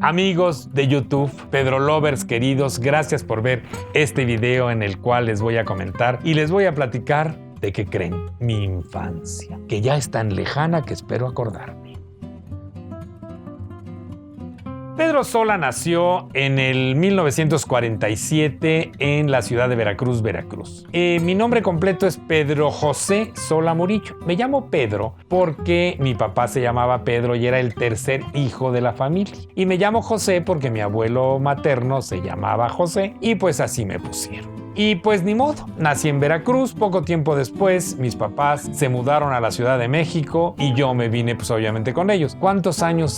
Amigos de YouTube, Pedro Lovers queridos, gracias por ver este video en el cual les voy a comentar y les voy a platicar de qué creen, mi infancia, que ya es tan lejana que espero acordarme. Pedro Sola nació en el 1947 en la ciudad de Veracruz, Veracruz. Mi nombre completo es Pedro José Sola Murillo. Me llamo Pedro porque mi papá se llamaba Pedro y era el tercer hijo de la familia. Y me llamo José porque mi abuelo materno se llamaba José y pues así me pusieron. Y pues ni modo, nací en Veracruz, poco tiempo después mis papás se mudaron a la Ciudad de México y yo me vine pues obviamente con ellos. ¿Cuántos años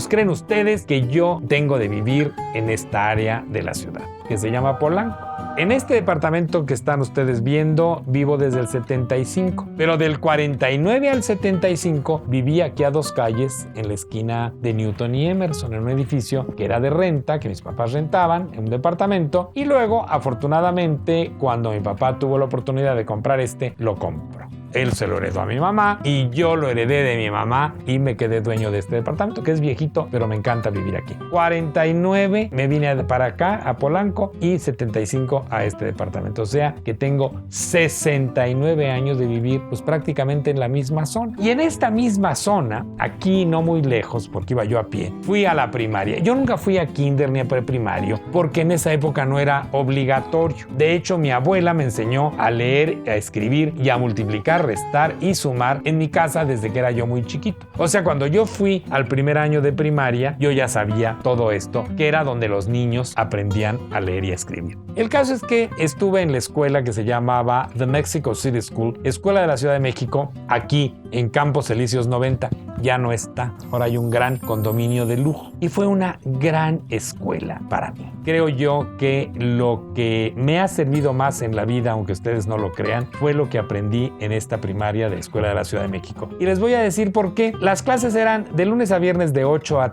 creen ustedes que yo tengo de vivir en esta área de la ciudad, que se llama Polanco? En este departamento que están ustedes viendo, vivo desde el 75, pero del 49 al 75 viví aquí a 2 calles en la esquina de Newton y Emerson, en un edificio que era de renta, que mis papás rentaban, en un departamento, y luego, afortunadamente, cuando mi papá tuvo la oportunidad de comprar lo compró. Él se lo heredó a mi mamá y yo lo heredé de mi mamá y me quedé dueño de este departamento, que es viejito, pero me encanta vivir aquí. 49 me vine para acá, a Polanco, y 75 a este departamento. O sea que tengo 69 años de vivir pues prácticamente en la misma zona. Y en esta misma zona, aquí no muy lejos, porque iba yo a pie, fui a la primaria. Yo nunca fui a kinder ni a preprimario, porque en esa época no era obligatorio. De hecho, mi abuela me enseñó a leer, a escribir y a multiplicar, restar y sumar en mi casa desde que era yo muy chiquito. O sea, cuando yo fui al primer año de primaria, yo ya sabía todo esto, que era donde los niños aprendían a leer y a escribir. El caso es que estuve en la escuela que se llamaba The Mexico City School, Escuela de la Ciudad de México, aquí en Campos Elíseos 90. Ya no está. Ahora hay un gran condominio de lujo. Y fue una gran escuela para mí. Creo yo que lo que me ha servido más en la vida, aunque ustedes no lo crean, fue lo que aprendí en esta primaria de la Escuela de la Ciudad de México. Y les voy a decir por qué. Las clases eran de lunes a viernes de 8 a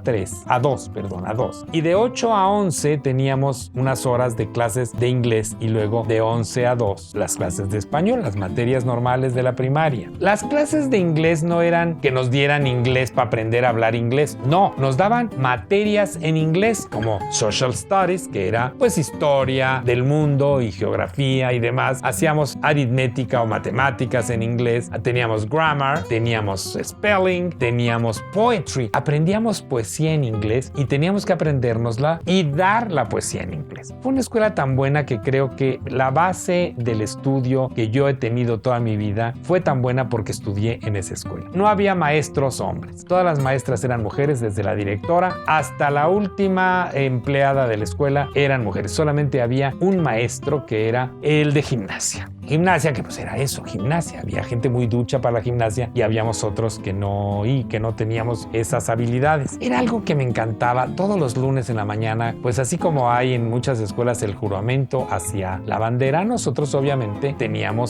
2. Y de 8 a 11 teníamos unas horas de clases de inglés y luego de 11 a 2 las clases de español, las materias normales de la primaria. Las clases de inglés no eran que nos dieran inglés para aprender a hablar inglés. No, nos daban materias en inglés como Social Studies, que era pues historia del mundo y geografía y demás. Hacíamos aritmética o matemáticas en inglés. Teníamos grammar, teníamos spelling, teníamos poetry. Aprendíamos poesía en inglés y teníamos que aprendérnosla y dar la poesía en inglés. Fue una escuela tan buena que creo que la base del estudio que yo he tenido toda mi vida fue tan buena porque estudié en esa escuela. No había maestros hombres. Todas las maestras eran mujeres, desde la directora hasta la última empleada de la escuela eran mujeres. Solamente había un maestro que era el de gimnasia. Gimnasia, que pues era eso, gimnasia. Había gente muy ducha para la gimnasia y habíamos otros que no teníamos esas habilidades. Era algo que me encantaba. Todos los lunes en la mañana, pues así como hay en muchas escuelas el juramento hacia la bandera, nosotros obviamente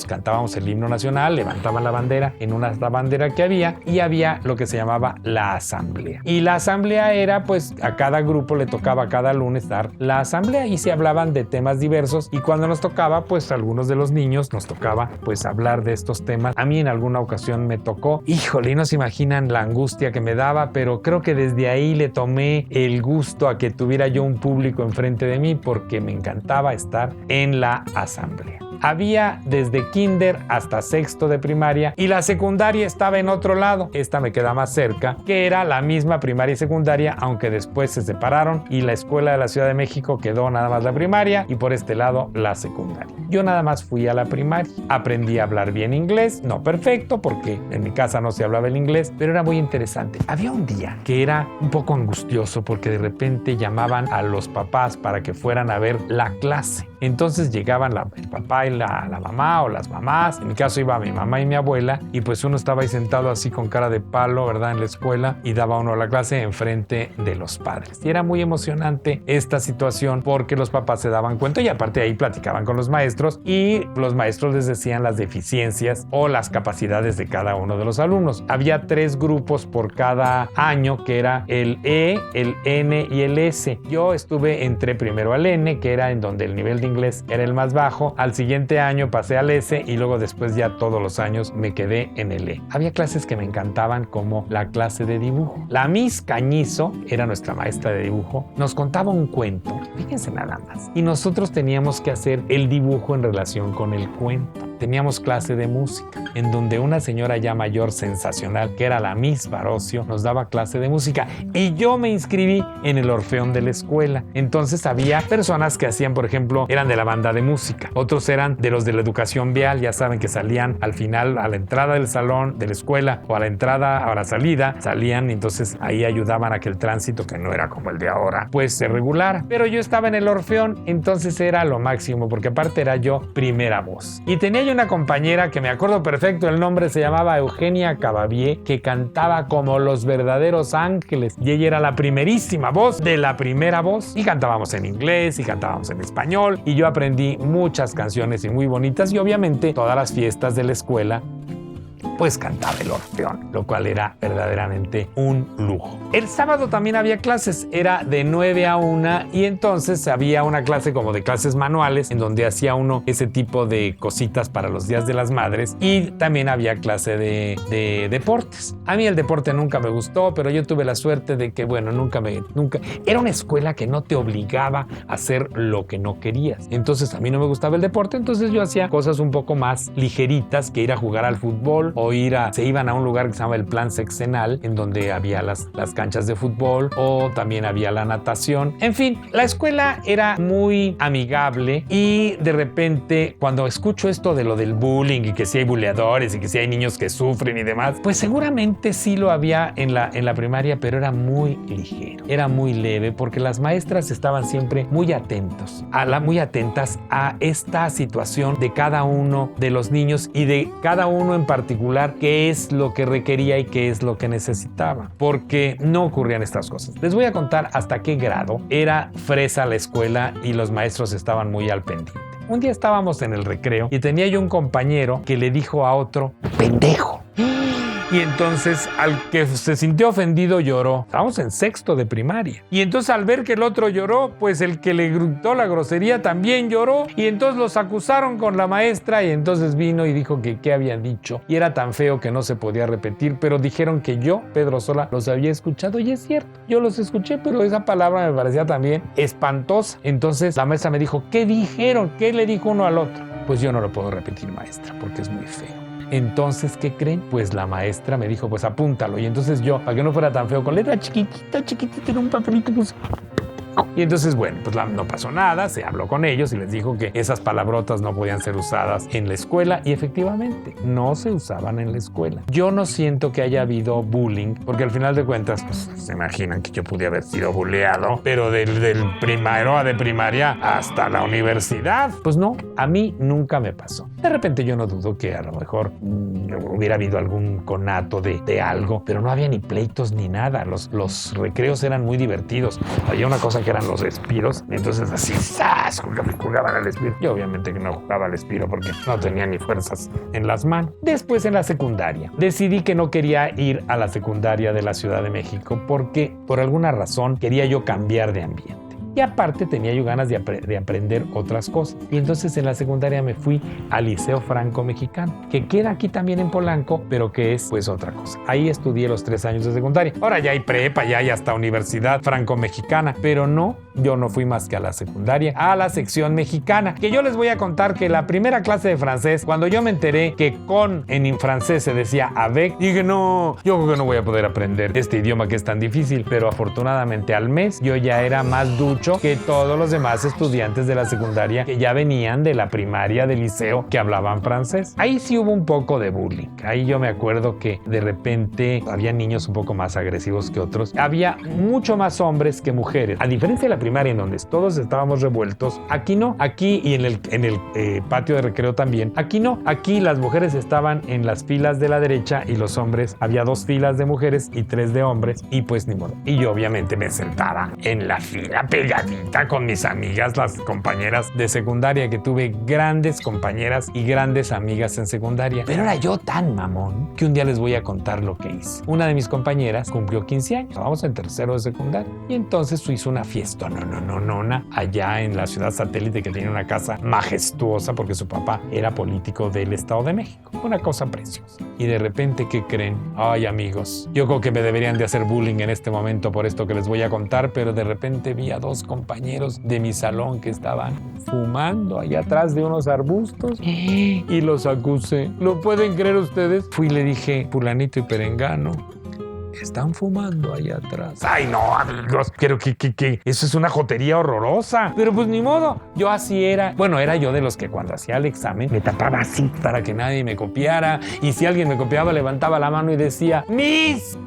cantábamos el himno nacional, levantaban la bandera en una bandera que había y había lo que se llamaba la asamblea. Y la asamblea era pues a cada grupo le tocaba cada lunes dar la asamblea y se hablaban de temas diversos y cuando nos tocaba pues algunos de los niños nos tocaba pues hablar de estos temas. A mí en alguna ocasión me tocó, híjole, no se imaginan la angustia que me daba, pero creo que desde ahí le tomé el gusto a que tuviera yo un público enfrente de mí porque me encantaba estar en la asamblea. Había desde kinder hasta sexto de primaria y la secundaria estaba en otro lado. Esta me queda más cerca, que era la misma primaria y secundaria, aunque después se separaron y la Escuela de la Ciudad de México quedó nada más la primaria y por este lado la secundaria. Yo nada más fui a la primaria. Aprendí a hablar bien inglés, no perfecto porque en mi casa no se hablaba el inglés, pero era muy interesante. Había un día que era un poco angustioso porque de repente llamaban a los papás para que fueran a ver la clase. Entonces llegaban el papá y la mamá o las mamás. En mi caso iba mi mamá y mi abuela y pues uno estaba ahí sentado así con cara de palo, ¿verdad? En la escuela y daba uno la clase enfrente de los padres. Y era muy emocionante esta situación porque los papás se daban cuenta y aparte ahí platicaban con los maestros y los maestros les decían las deficiencias o las capacidades de cada uno de los alumnos. Había 3 grupos por cada año que era el E, el N y el S. Yo entré primero al N, que era en donde el nivel de inglés era el más bajo. Al siguiente siguiente año pasé al S y luego después ya todos los años me quedé en el E. Había clases que me encantaban, como la clase de dibujo. La Miss Cañizo era nuestra maestra de dibujo. Nos contaba un cuento, fíjense nada más, y nosotros teníamos que hacer el dibujo en relación con el cuento. Teníamos clase de música, en donde una señora ya mayor sensacional, que era la Miss Barocio, nos daba clase de música, y yo me inscribí en el Orfeón de la escuela. Entonces había personas que hacían, por ejemplo, eran de la banda de música, otros eran de los de la educación vial, ya saben que salían al final, a la entrada del salón de la escuela o a la entrada o a la salida, salían, y entonces ahí ayudaban a que el tránsito, que no era como el de ahora, pues se regulara. Pero yo estaba en el Orfeón, entonces era lo máximo, porque aparte era yo primera voz. Y tenía yo una compañera que me acuerdo perfecto, el nombre se llamaba Eugenia Cabavier, que cantaba como los verdaderos ángeles, y ella era la primerísima voz de la primera voz, y cantábamos en inglés y cantábamos en español, y yo aprendí muchas canciones y muy bonitas, y obviamente todas las fiestas de la escuela pues cantaba el Orfeón, lo cual era verdaderamente un lujo. El sábado también había clases, era de 9 a 1, y entonces había una clase como de clases manuales, en donde hacía uno ese tipo de cositas para los días de las madres, y también había clase de deportes. A mí el deporte nunca me gustó, pero yo tuve la suerte de que, bueno, nunca. Era una escuela que no te obligaba a hacer lo que no querías. Entonces a mí no me gustaba el deporte, entonces yo hacía cosas un poco más ligeritas que ir a jugar al fútbol, o se iban a un lugar que se llama el Plan Sexenal, en donde había las canchas de fútbol, o también había la natación. En fin, la escuela era muy amigable, y de repente cuando escucho esto de lo del bullying, y que si hay buleadores y que si hay niños que sufren y demás, pues seguramente sí lo había en la primaria, pero era muy ligero, era muy leve, porque las maestras estaban siempre muy atentas a esta situación de cada uno de los niños, y de cada uno en particular qué es lo que requería y qué es lo que necesitaba, porque no ocurrían estas cosas. Les voy a contar hasta qué grado era fresa la escuela y los maestros estaban muy al pendiente. Un día estábamos en el recreo y tenía yo un compañero que le dijo a otro pendejo. Y entonces al que se sintió ofendido lloró. Estábamos en sexto de primaria. Y entonces al ver que el otro lloró, pues el que le gritó la grosería también lloró. Y entonces los acusaron con la maestra, y entonces vino y dijo que qué habían dicho. Y era tan feo que no se podía repetir, pero dijeron que yo, Pedro Sola, los había escuchado. Y es cierto, yo los escuché, pero esa palabra me parecía también espantosa. Entonces la maestra me dijo, ¿qué dijeron? ¿Qué le dijo uno al otro? Pues yo no lo puedo repetir, maestra, porque es muy feo. Entonces, ¿qué creen? Pues la maestra me dijo, pues apúntalo. Y entonces yo, para que no fuera tan feo, con letra chiquitita, en un papelito, pues... Y entonces, bueno, pues no pasó nada, se habló con ellos y les dijo que esas palabrotas no podían ser usadas en la escuela, y efectivamente no se usaban en la escuela. Yo no siento que haya habido bullying, porque al final de cuentas, pues se imaginan que yo pude haber sido bulleado, pero del primero a de primaria hasta la universidad, pues no, a mí nunca me pasó. De repente yo no dudo que a lo mejor hubiera habido algún conato de algo, pero no había ni pleitos ni nada. Los recreos eran muy divertidos. Había una cosa que eran los espiros, entonces así ¡zas! Jugaban al espiro. Yo obviamente que no jugaba al espiro porque no tenía ni fuerzas en las manos. Después, en la secundaria, decidí que no quería ir a la secundaria de la Ciudad de México, porque por alguna razón quería yo cambiar de ambiente. Y aparte tenía yo ganas de aprender otras cosas. Y entonces en la secundaria me fui al Liceo Franco-Mexicano, que queda aquí también en Polanco, pero que es pues otra cosa. Ahí estudié los 3 años de secundaria. Ahora ya hay prepa, ya hay hasta universidad franco-mexicana, pero no, yo no fui más que a la secundaria, a la sección mexicana, que yo les voy a contar que la primera clase de francés, cuando yo me enteré que en francés se decía avec, dije no, yo creo que no voy a poder aprender este idioma que es tan difícil, pero afortunadamente al mes yo ya era más ducho que todos los demás estudiantes de la secundaria que ya venían de la primaria, del liceo, que hablaban francés. Ahí sí hubo un poco de bullying. Ahí yo me acuerdo que de repente había niños un poco más agresivos que otros. Había mucho más hombres que mujeres. A diferencia de la primaria, en donde todos estábamos revueltos, aquí no. Aquí y en el patio de recreo también. Aquí no. Aquí las mujeres estaban en las filas de la derecha y los hombres, había 2 filas de mujeres y 3 de hombres, y pues ni modo. Y yo obviamente me sentaba en la fila pegada pegadita con mis amigas, las compañeras de secundaria, que tuve grandes compañeras y grandes amigas en secundaria. Pero era yo tan mamón que un día les voy a contar lo que hice. Una de mis compañeras cumplió 15 años, vamos en tercero de secundaria, y entonces hizo una fiesta, nona, allá en la ciudad satélite, que tenía una casa majestuosa porque su papá era político del Estado de México. Una cosa preciosa. Y de repente, ¿qué creen? Ay, amigos, yo creo que me deberían de hacer bullying en este momento por esto que les voy a contar, pero de repente vi a dos compañeros de mi salón que estaban fumando allá atrás de unos arbustos y los acusé. ¿Lo pueden creer ustedes? Fui y le dije, fulanito y perengano, están fumando allá atrás. Ay, no, amigos, creo que eso es una jotería horrorosa. Pero pues ni modo, yo así era. Bueno, era yo de los que cuando hacía el examen me tapaba así para que nadie me copiara. Y si alguien me copiaba, levantaba la mano y decía, ¡Miss!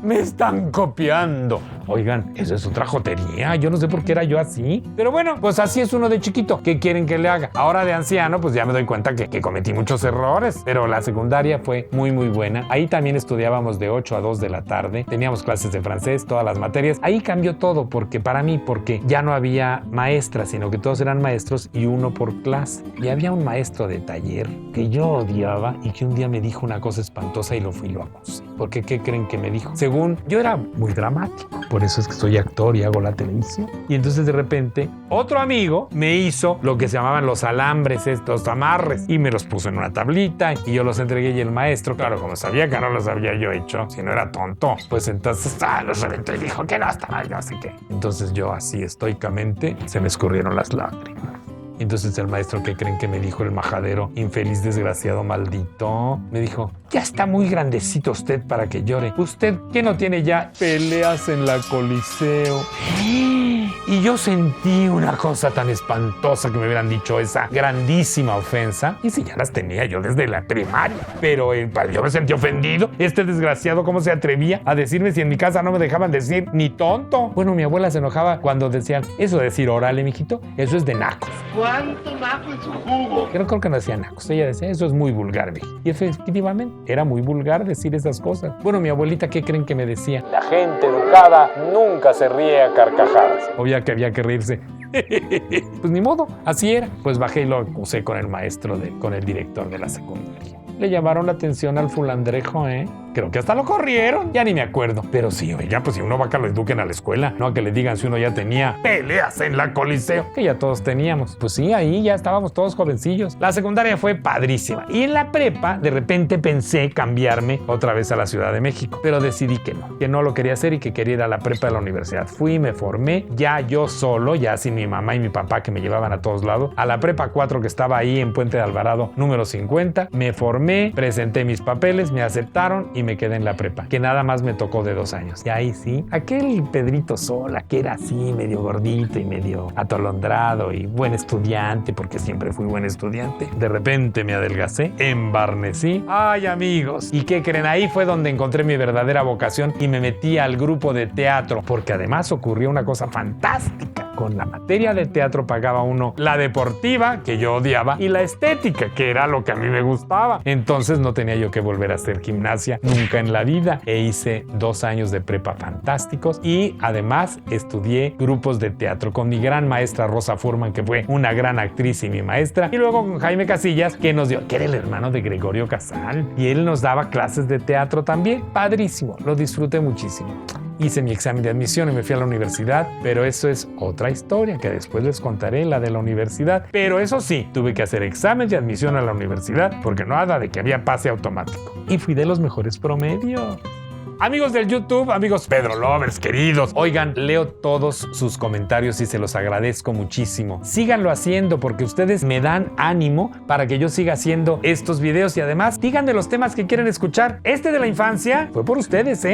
¡Me están copiando! Oigan, eso es otra jotería. Yo no sé por qué era yo así. Pero bueno, pues así es uno de chiquito. ¿Qué quieren que le haga? Ahora de anciano, pues ya me doy cuenta que cometí muchos errores. Pero la secundaria fue muy, muy buena. Ahí también estudiábamos de 8 a 2 de la tarde. Teníamos clases de francés, todas las materias. Ahí cambió todo porque ya no había maestras, sino que todos eran maestros y uno por clase. Y había un maestro de taller que yo odiaba y que un día me dijo una cosa espantosa y lo fui y lo acusé. Porque ¿qué creen que me dijo? Según yo era muy dramático. Por eso es que soy actor y hago la televisión. Y entonces de repente otro amigo me hizo lo que se llamaban los alambres, estos amarres, y me los puso en una tablita y yo los entregué y el maestro, claro, como sabía que no los había yo hecho, si no era tonto, pues entonces los reventó y dijo que no estaba yo, así que. Entonces yo así estoicamente se me escurrieron las lágrimas. Entonces el maestro, ¿qué creen que me dijo el majadero? Infeliz, desgraciado, maldito. Me dijo, ya está muy grandecito usted para que llore. ¿Usted qué no tiene ya? Peleas en la Coliseo. Y yo sentí una cosa tan espantosa que me hubieran dicho esa grandísima ofensa. Y si ya las tenía yo desde la primaria. Pero yo me sentí ofendido. Este desgraciado, ¿cómo se atrevía a decirme si en mi casa no me dejaban decir ni tonto? Bueno, mi abuela se enojaba cuando decían, eso de decir órale, mijito, eso es de nacos. ¿Cuánto naco en su jugo? Creo que no decía nacos. Ella decía, eso es muy vulgar, viejo. Y efectivamente, era muy vulgar decir esas cosas. Bueno, mi abuelita, ¿qué creen que me decía? La gente educada nunca se ríe a carcajadas. Obvio que había que reírse. Pues ni modo, así era. Pues bajé y lo acusé con el maestro, con el director de la secundaria. Le llamaron la atención al fulandrejo, Creo que hasta lo corrieron, ya ni me acuerdo. Pero sí, oiga, pues si uno va a que lo eduquen a la escuela, no a que le digan si uno ya tenía peleas en la Coliseo, que ya todos teníamos. Pues sí, ahí ya estábamos todos jovencillos. La secundaria fue padrísima. Y en la prepa, de repente pensé cambiarme otra vez a la Ciudad de México. Pero decidí que no lo quería hacer y que quería ir a la prepa de la universidad. Fui, me formé, ya yo solo, ya sin mi mamá y mi papá que me llevaban a todos lados, a la prepa 4 que estaba ahí en Puente de Alvarado, número 50. Me formé, presenté mis papeles, me aceptaron y me quedé en la prepa, que nada más me tocó de 2 años. Y ahí sí, aquel Pedrito Sola, que era así, medio gordito y medio atolondrado y buen estudiante, porque siempre fui buen estudiante, de repente me adelgacé, embarnecí. ¡Ay, amigos! ¿Y qué creen? Ahí fue donde encontré mi verdadera vocación y me metí al grupo de teatro, porque además ocurrió una cosa fantástica. Con la materia de teatro pagaba uno la deportiva, que yo odiaba, y la estética, que era lo que a mí me gustaba. Entonces no tenía yo que volver a hacer gimnasia nunca en la vida. E hice 2 años de prepa fantásticos y además estudié grupos de teatro con mi gran maestra Rosa Furman, que fue una gran actriz y mi maestra, y luego con Jaime Casillas, que nos dio, que era el hermano de Gregorio Casal, y él nos daba clases de teatro también. Padrísimo, lo disfruté muchísimo. Hice mi examen de admisión y me fui a la universidad, pero eso es otra historia que después les contaré, la de la universidad. Pero eso sí, tuve que hacer examen de admisión a la universidad porque nada de que había pase automático. Y fui de los mejores promedios. Amigos del YouTube, amigos Pedro Lovers, queridos, oigan, leo todos sus comentarios y se los agradezco muchísimo. Síganlo haciendo porque ustedes me dan ánimo para que yo siga haciendo estos videos y además díganme los temas que quieren escuchar. Este de la infancia fue por ustedes,